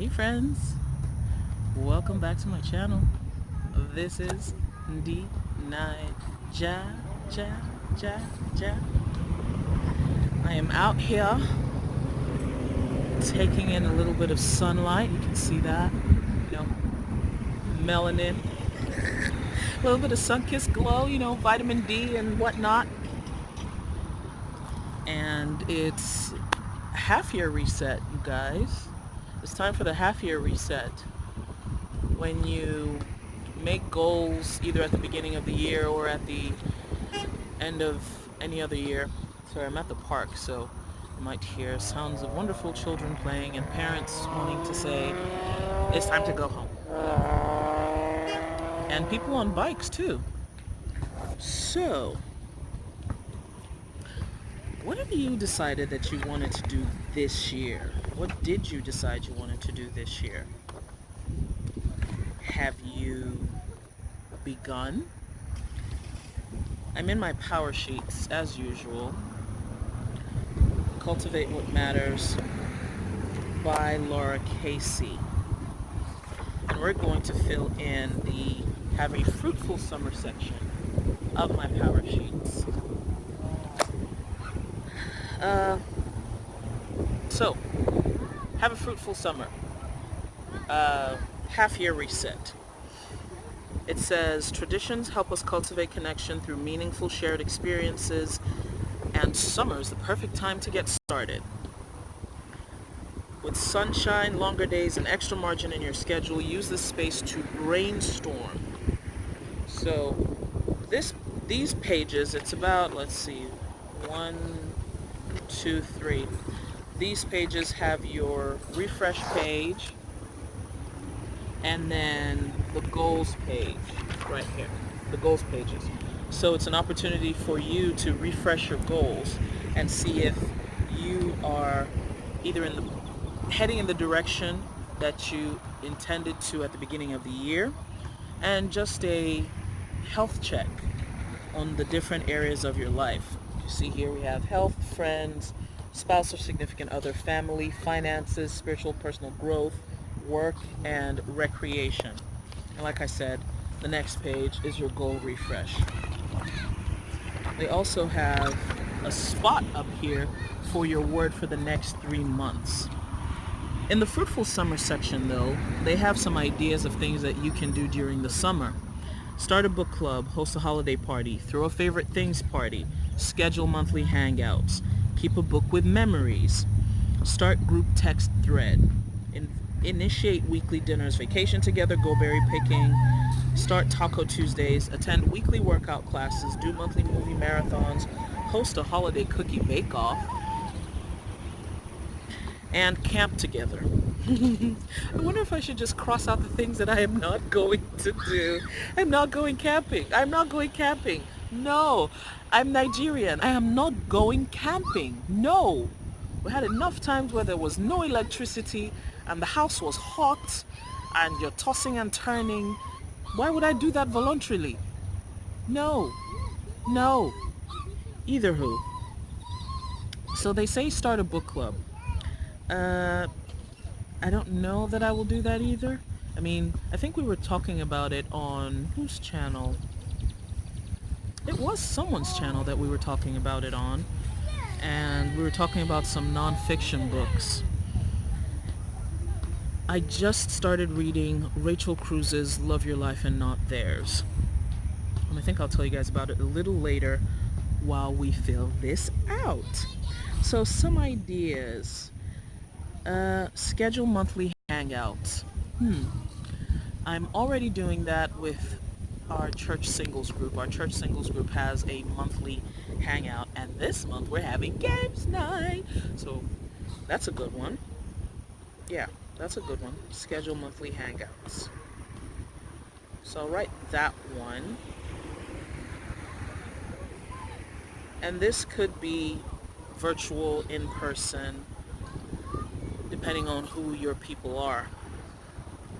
Hey friends, welcome back to my channel. This is D Nine Ja Ja Ja Ja. I am out here taking in a little bit of sunlight. You can see that, you know, melanin, a little bit of sun-kissed glow, vitamin D and whatnot. And it's half-year reset, you guys. It's time for the half-year reset. When you make goals either at the beginning of the year or at the end of any other year. Sorry, I'm at the park, so you might hear sounds of wonderful children playing and parents wanting to say, it's time to go home. And people on bikes too. So, what have you decided that you wanted to do this year? What did you decide you wanted to do this year? Have you begun? I'm in my power sheets as usual. Cultivate What Matters by Laura Casey. And we're going to fill in the Have a Fruitful Summer section of my power sheets. So, have a fruitful summer. Half-year reset. It says, traditions help us cultivate connection through meaningful shared experiences, and summer's the perfect time to get started. With sunshine, longer days, and extra margin in your schedule, use this space to brainstorm. So these pages, it's about, let's see, 1, 2, 3. These pages have your refresh page and then the goals page right here, the goals pages. So it's an opportunity for you to refresh your goals and see if you are either heading in the direction that you intended to at the beginning of the year, and just a health check on the different areas of your life. You see here we have health, friends, spouse or significant other, family, finances, spiritual, personal growth, work, and recreation. And like I said, the next page is your goal refresh. They also have a spot up here for your word for the next 3 months. In the Fruitful Summer section, though, they have some ideas of things that you can do during the summer. Start a book club, host a holiday party, throw a favorite things party, schedule monthly hangouts, keep a book with memories, start group text thread, initiate weekly dinners, vacation together, go berry picking, start Taco Tuesdays, attend weekly workout classes, do monthly movie marathons, host a holiday cookie bake-off, and camp together. I wonder if I should just cross out the things that I am not going to do. I'm not going camping. I'm not going camping. No, I'm Nigerian. I am not going camping. No. We had enough times where there was no electricity and the house was hot and you're tossing and turning. Why would I do that voluntarily? No. No. Either who. So they say start a book club. I don't know that I will do that either. I mean, I think we were talking about it on whose channel? It was someone's channel that we were talking about it on. And we were talking about some nonfiction books. I just started reading Rachel Cruz's Love Your Life and Not Theirs. And I think I'll tell you guys about it a little later while we fill this out. So some ideas. Schedule monthly hangouts. I'm already doing that with our church singles group. Our church singles group has a monthly hangout, and this month we're having games night. So that's a good one. Yeah, that's a good one. Schedule monthly hangouts. So I'll write that one. And this could be virtual, in person, depending on who your people are.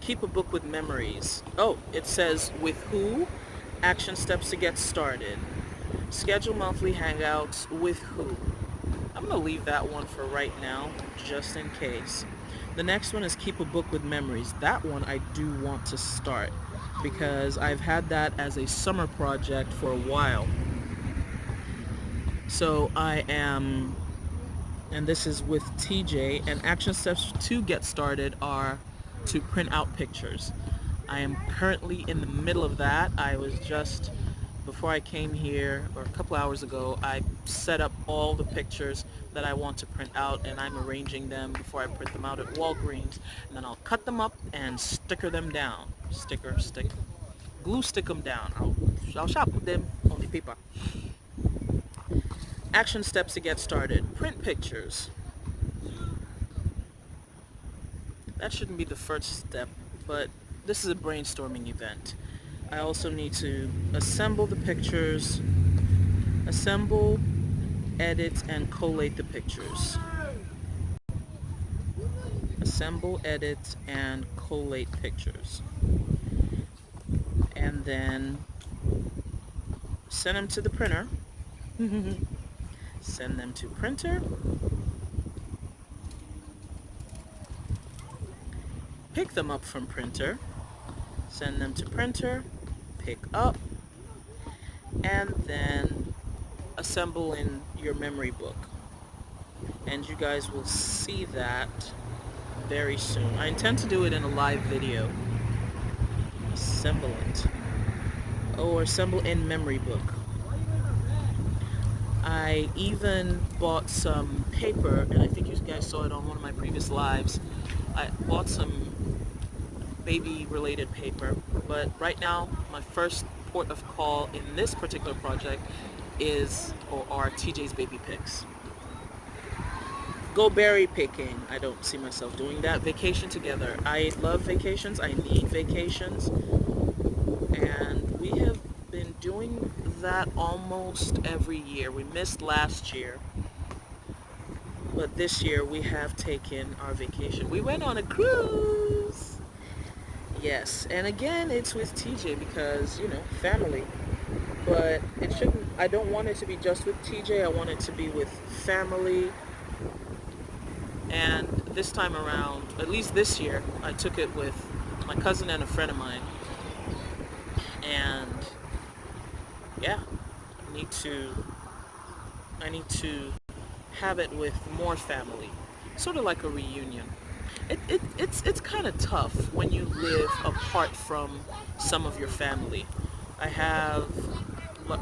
Keep a book with memories. Oh, it says with who? Action steps to get started. Schedule monthly hangouts with who? I'm going to leave that one for right now, just in case. The next one is keep a book with memories. That one I do want to start because I've had that as a summer project for a while. So I am, and this is with TJ, and action steps to get started are to print out pictures. I am currently in the middle of that. I was just, before I came here, or a couple hours ago, I set up all the pictures that I want to print out, and I'm arranging them before I print them out at Walgreens, and then I'll cut them up and sticker them down. Glue stick them down. I'll shop with them on the paper. Action steps to get started. Print pictures. That shouldn't be the first step, but this is a brainstorming event. I also need to assemble the pictures, assemble, edit, and collate the pictures. Assemble, edit, and collate pictures. And then send them to the printer. Send them to printer. Pick them up from printer. Send them to printer. Pick up. And then assemble in your memory book. And you guys will see that very soon. I intend to do it in a live video. Assemble it. Or assemble in memory book. I even bought some paper, and I think you guys saw it on one of my previous lives. I bought some baby related paper, but right now my first port of call in this particular project are TJ's baby pics. Go berry picking. I don't see myself doing that. Vacation together. I love vacations. I need vacations. And we have been doing that almost every year. We missed last year. But this year we have taken our vacation. We went on a cruise. Yes. And again, it's with TJ because, family. But I don't want it to be just with TJ. I want it to be with family. And this time around, at least this year, I took it with my cousin and a friend of mine. And yeah, I need to have it with more family, sort of like a reunion. It's kind of tough when you live apart from some of your family.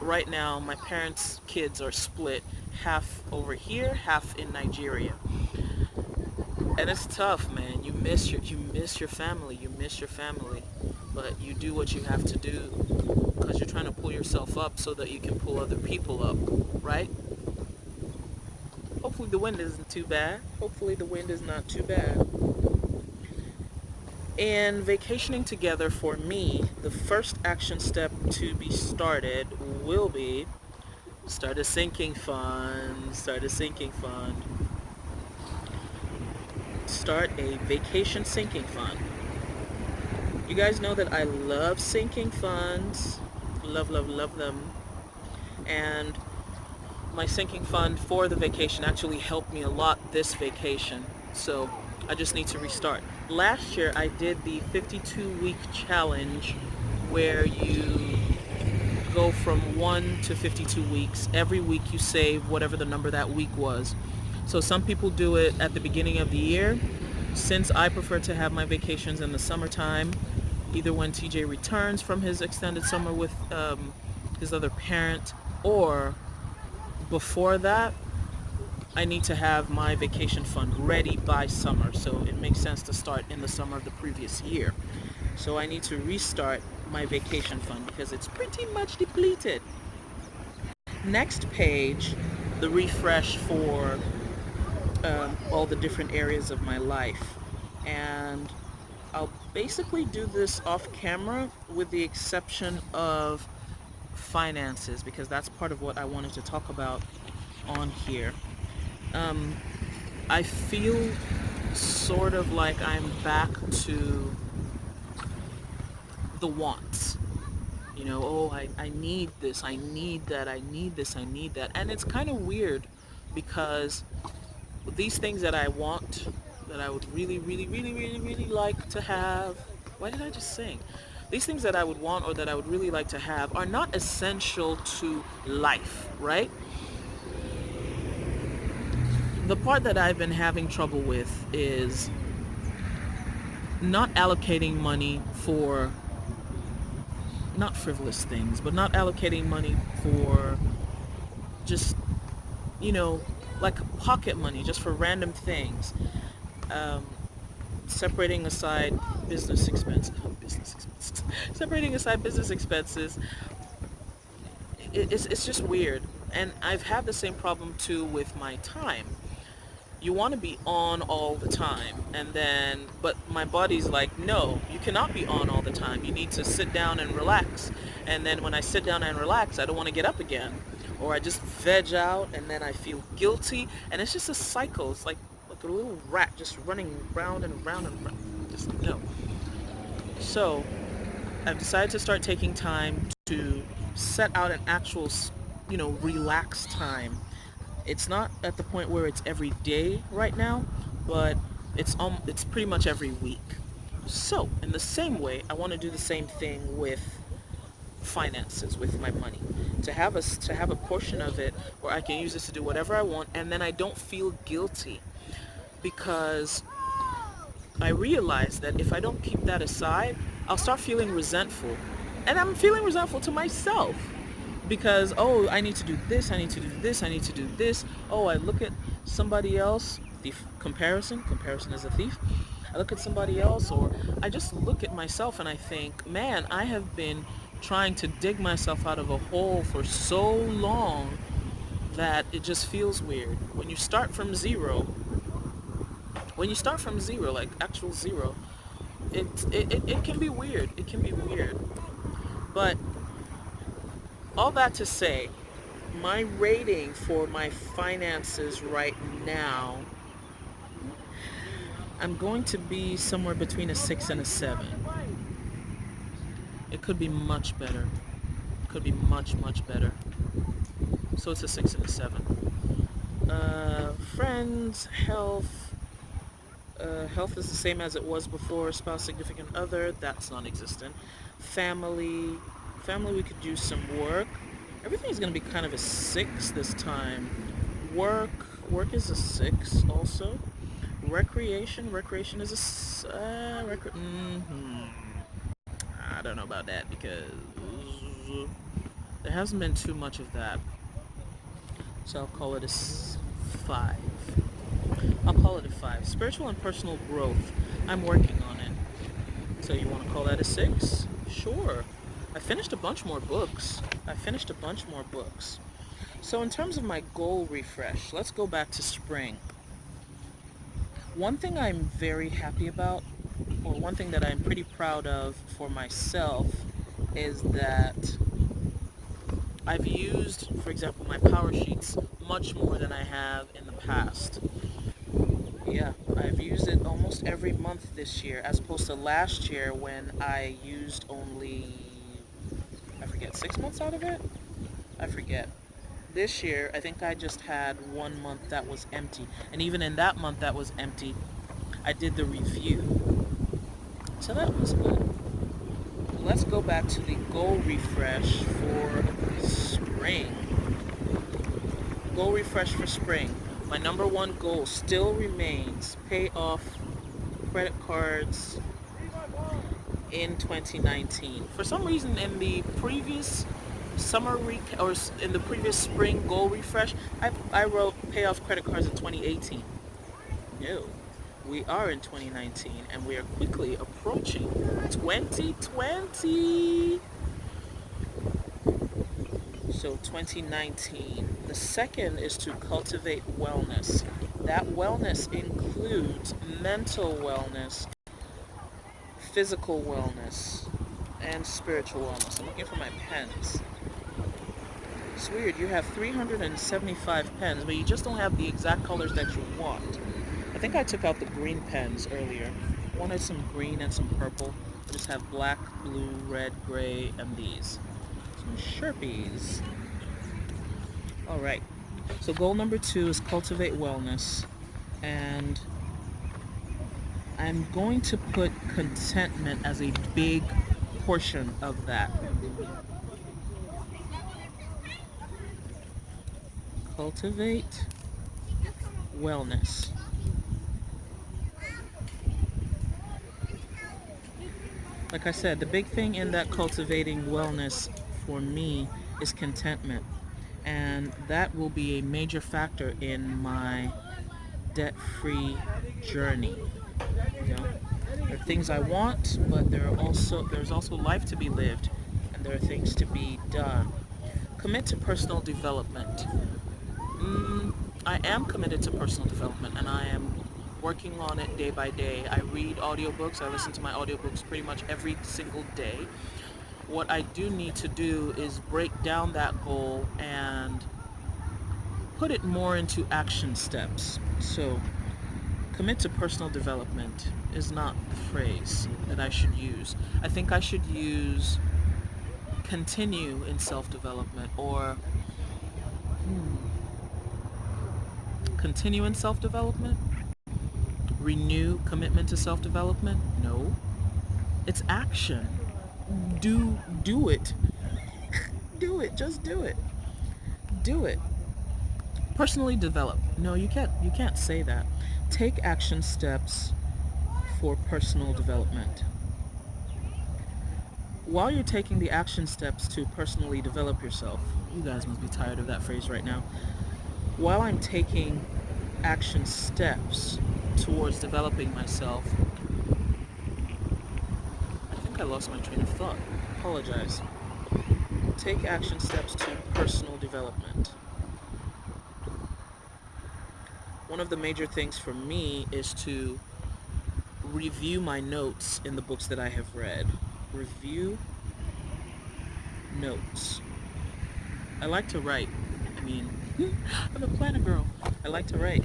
Right now, my parents' kids are split, half over here, half in Nigeria. And it's tough, man. You miss your family. But you do what you have to do because you're trying to pull yourself up so that you can pull other people up, right? Hopefully the wind isn't too bad. Hopefully the wind is not too bad. And vacationing together for me, the first action step to be started will be start a sinking fund. Start a vacation sinking fund. You guys know that I love sinking funds. Love them. And my sinking fund for the vacation actually helped me a lot this vacation. So I just need to restart. Last year I did the 52-week challenge where you go from 1 to 52 weeks. Every week you save whatever the number that week was. So some people do it at the beginning of the year. Since I prefer to have my vacations in the summertime, either when TJ returns from his extended summer with his other parent, or before that, I need to have my vacation fund ready by summer. So it makes sense to start in the summer of the previous year. So I need to restart my vacation fund because it's pretty much depleted. Next page, the refresh for all the different areas of my life. And I'll basically do this off camera with the exception of finances because that's part of what I wanted to talk about on here. I feel sort of like I'm back to the wants. I need this, I need that, I need this, I need that. And it's kind of weird because these things that I want that I would really, really, really, really, really like to have. Why did I just sing? These things that I would want or that I would really like to have are not essential to life, right? The part that I've been having trouble with is not allocating money for not frivolous things, but not allocating money for just, you know, like pocket money, just for random things. Um, Separating aside business expenses, separating aside business expenses, it's just weird. And I've had the same problem too with my time. You want to be on all the time, and then but my body's like, no, you cannot be on all the time, you need to sit down and relax. And then when I sit down and relax, I don't want to get up again, or I just veg out, and then I feel guilty, and it's just a cycle. It's like a little rat just running round and round and round. Just no. So I've decided to start taking time to set out an actual, relaxed time. It's not at the point where it's every day right now, but it's pretty much every week. So, in the same way, I want to do the same thing with finances, with my money. To have a portion of it where I can use this to do whatever I want, and then I don't feel guilty, because I realize that if I don't keep that aside, I'll start feeling resentful. And I'm feeling resentful to myself because, oh, I need to do this, I need to do this, I need to do this. Oh, I look at somebody else, comparison is a thief. I look at somebody else, or I just look at myself and I think, man, I have been trying to dig myself out of a hole for so long that it just feels weird. When you start from zero, like actual zero, it can be weird. It can be weird. But all that to say, my rating for my finances right now, I'm going to be somewhere between a 6 and a 7. It could be much better. It could be much, much better. So it's a 6 and a 7. Friends, health. Health is the same as it was before. Spouse, significant other, that's non-existent. Family, we could use some work. Everything's going to be kind of a 6 this time. Work is a 6 also. Recreation is I don't know about that, because there hasn't been too much of that. So I'll call it a 5. I'll call it a 5. Spiritual and personal growth, I'm working on it. So you want to call that a 6? Sure. I finished a bunch more books. So in terms of my goal refresh, let's go back to spring. One thing I'm very happy about, or one thing that I'm pretty proud of for myself, is that I've used, for example, my Powersheets much more than I have in the past. Yeah, I've used it almost every month this year, as opposed to last year when I used only, I forget, 6 months out of it? I forget. This year, I think I just had 1 month that was empty. And even in that month that was empty, I did the review. So that was good. Let's go back to the goal refresh for spring. Goal refresh for spring. My number one goal still remains pay off credit cards in 2019. For some reason, in the previous in the previous spring goal refresh, I wrote pay off credit cards in 2018. No, we are in 2019, and we are quickly approaching 2020. So 2019. The second is to cultivate wellness. That wellness includes mental wellness, physical wellness, and spiritual wellness. I'm looking for my pens. It's weird, you have 375 pens, but you just don't have the exact colors that you want. I think I took out the green pens earlier. I wanted some green and some purple. I just have black, blue, red, gray, and these. Some Sharpies. Alright, so goal number 2 is cultivate wellness. And I'm going to put contentment as a big portion of that. Cultivate wellness. Like I said, the big thing in that cultivating wellness for me is contentment. And that will be a major factor in my debt-free journey. You know, there are things I want, but there's also life to be lived, and there are things to be done. Commit to personal development. I am committed to personal development, and I am working on it day by day. I read audiobooks. I listen to my audiobooks pretty much every single day. What I do need to do is break down that goal and put it more into action steps. So, commit to personal development is not the phrase that I should use. I think I should use continue in self-development, or continue in self-development, renew commitment to self-development. No, it's action. Do it. Do it. Just do it. Do it. Personally develop. No, you can't say that. Take action steps for personal development. While you're taking the action steps to personally develop yourself, you guys must be tired of that phrase right now. While I'm taking action steps towards developing myself, I think I lost my train of thought. Apologize. Take action steps to personal development. One of the major things for me is to review my notes in the books that I have read. Review notes. I like to write. I mean, I'm a planner girl. I like to write.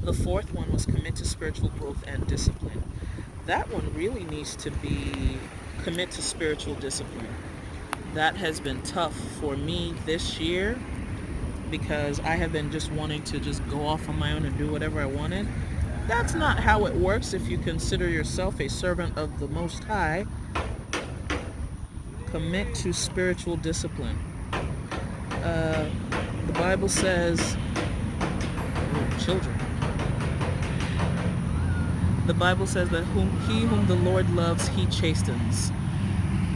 The fourth one was commit to spiritual growth and discipline. That one really needs to be commit to spiritual discipline. That has been tough for me this year because I have been just wanting to just go off on my own and do whatever I wanted. That's not how it works if you consider yourself a servant of the Most High. Commit to spiritual discipline. The Bible says, children. The Bible says that whom the Lord loves, he chastens.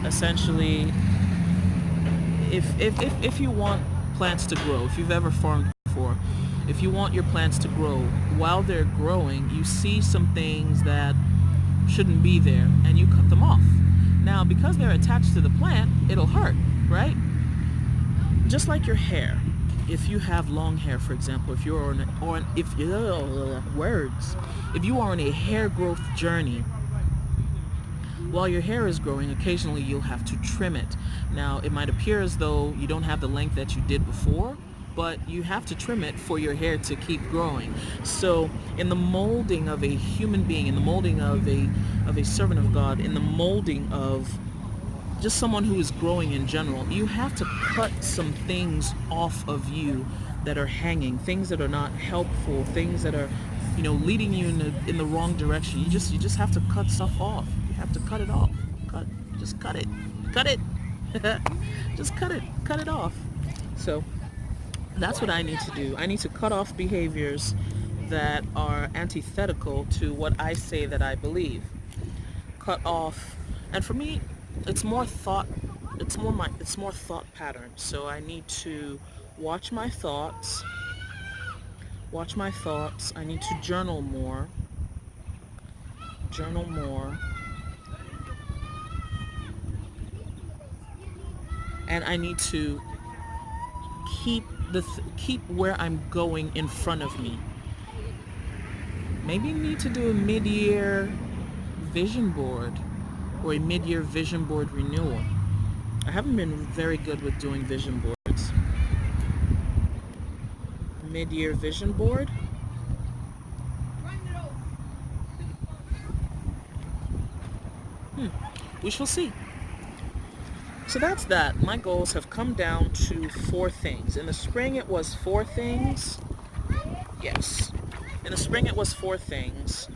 Essentially, if you want plants to grow, if you've ever farmed before, if you want your plants to grow, while they're growing, you see some things that shouldn't be there, and you cut them off. Now, because they're attached to the plant, it'll hurt, right? Just like your hair. If you have long hair, for example, if you are on a hair growth journey, while your hair is growing, occasionally you'll have to trim it. Now, it might appear as though you don't have the length that you did before, but you have to trim it for your hair to keep growing. So, in the molding of a human being, in the molding of a servant of God, in the molding of just someone who is growing in general, you have to cut some things off of you that are hanging, things that are not helpful, things that are, leading you in the wrong direction. You just have to cut stuff off. You have to cut it off. Just cut it. Cut it. Just cut it off. So that's what I need to do. I need to cut off behaviors that are antithetical to what I say that I believe. Cut off, and for me, it's more thought pattern. So I need to watch my thoughts. I need to journal more. And I need to keep where I'm going in front of me. Maybe need to do a mid-year vision board or a mid-year vision board renewal. I haven't been very good with doing vision boards. Mid-year vision board. We shall see. So that's that. My goals have come down to 4 things. In the spring it was 4 things. Yes. In the spring it was 4 things.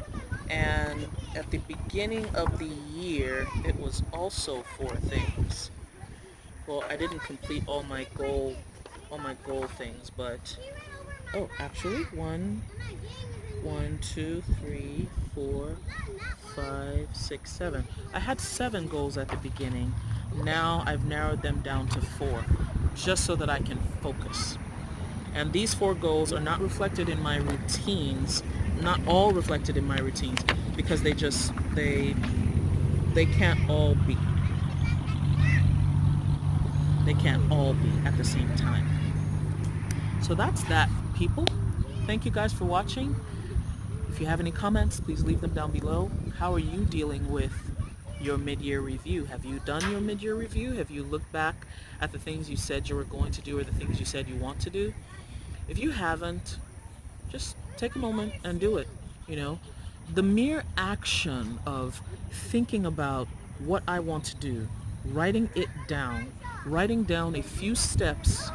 the beginning of the year, it was also 4 things. Well, I didn't complete all my goal things, but oh, actually, one, two, three, 4, 5, 6, 7. I had 7 goals at the beginning. Now I've narrowed them down to 4, just so that I can focus. And these 4 goals are not reflected in my routines, not all reflected in my routines, because they can't all be. They can't all be at the same time. So that's that, people. Thank you guys for watching. If you have any comments, please leave them down below. How are you dealing with your mid-year review? Have you done your mid-year review? Have you looked back at the things you said you were going to do or the things you said you want to do? If you haven't, just take a moment and do it. You know, the mere action of thinking about what I want to do, writing it down, writing down a few steps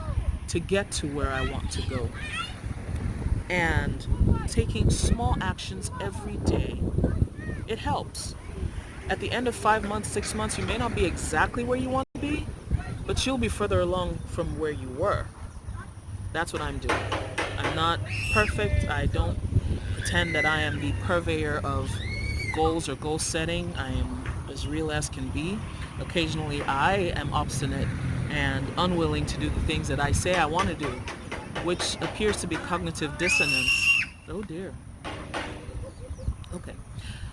to get to where I want to go, and taking small actions every day, it helps. At the end of 5 months, 6 months, you may not be exactly where you want to be, but you'll be further along from where you were. That's what I'm doing. I'm not perfect. I don't pretend that I am the purveyor of goals or goal setting. I am as real as can be. Occasionally I am obstinate and unwilling to do the things that I say I want to do, which appears to be cognitive dissonance. Oh dear. Okay.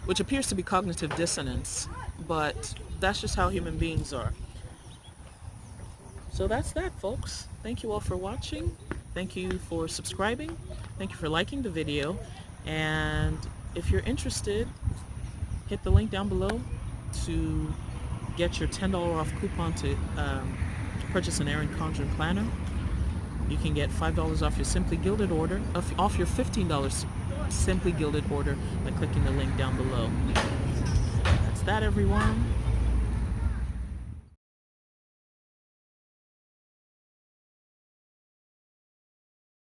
Which appears to be cognitive dissonance, but that's just how human beings are. So that's that, folks. Thank you all for watching. Thank you for subscribing. Thank you for liking the video. And if you're interested, hit the link down below to get your $10 off coupon to purchase an Erin Condren planner. You can get $5 off your Simply Gilded order, off your $15 Simply Gilded order by clicking the link down below. That's that, everyone.